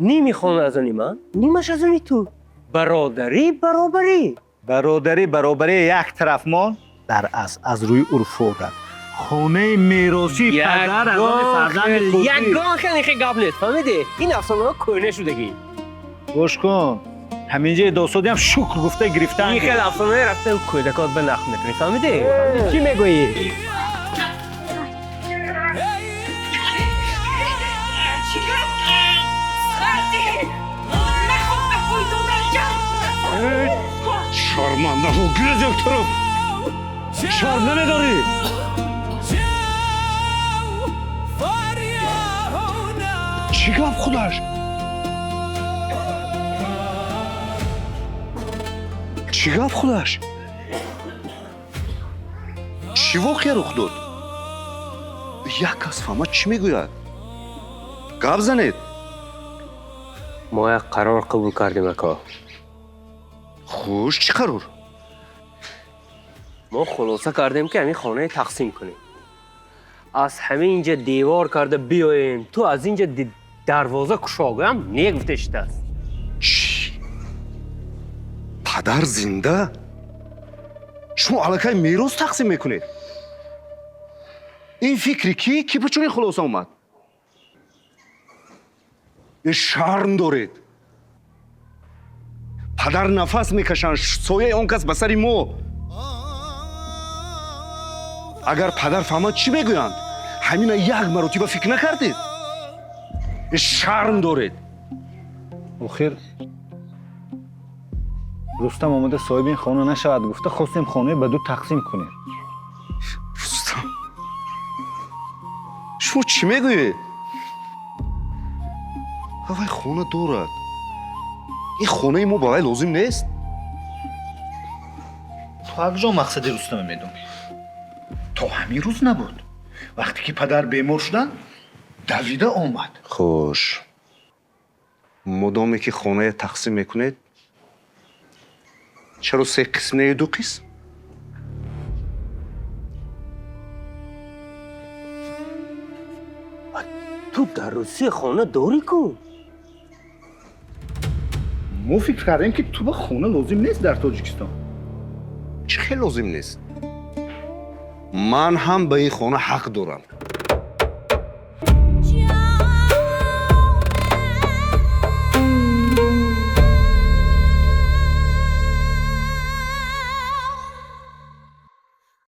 نیمی خانه از آنی من نیمش از آنی تو برادری برابری برابری یک طرف ما در اصل از روی عرف عادت خانه میراثی پدر از آن فرزند خودی یگان خیلی گپ نیست فهمیدی این افسانه ها کهنه شدگی گوش کن همینجا داستانی هم شکر گفته گرفتن این خیلی افسانه رفته کودکات به نقل میکنی فهمیدی چی میگویی شرمنده و گیز یک طرف شرم نمیداری چی گفت خودش چی گفت خودش چی واقعی رخ داد یک کس فهمد چی میگوید گپ زنید ما یک قرار قبول کردیم اکا خوش چی قرار ما خلاصه کردیم که همین خانه تقسیم کنیم از همه اینجا دیوار کرده بیاییم تو از اینجا دروازه کشاگه هم نگفتشت است چی؟ پدر زنده؟ شما علاقه میراث تقسیم میکنید؟ این فکری کی به چون این خلاصه اومد؟ یه شرم دارید پدر نفس میکشن سایه اون کس به سر ما اگر پدر فهمد چی میگویند همین یک مرتبه فکر نکردید یه شرم دارید آخر رستم آمده صاحب این خانه نشود گفته خواستیم خانه به دو تقسیم کنیم رستم شما چی میگویید اوه خانه دارد این خانه ما برای لازم نیست تو اکجا مقصد رستم میدونی تا همین روز نبود وقتی که پدر بیمار شدن دویده آمد خوش مدامی که خانه تقسیم میکنید چرا 3 قسم نه 2 قسم تو در روسی خانه داری کن ما فکر کردیم که تو به خانه لازم نیست در تاجیکستان چه خیلی لازم نیست من هم به این خانه حق دارم